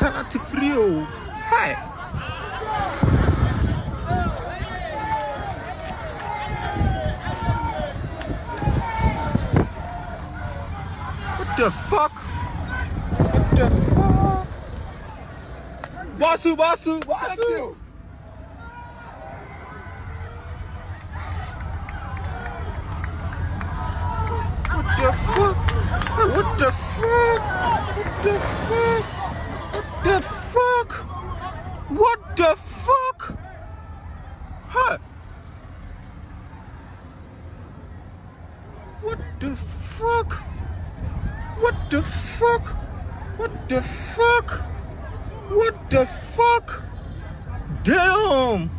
penalty free. Hi. What the fuck? What the fuck? Basu. What the fuck? What the fuck? What the fuck? Huh? What the fuck? What the fuck? What the fuck? What the fuck? Damn!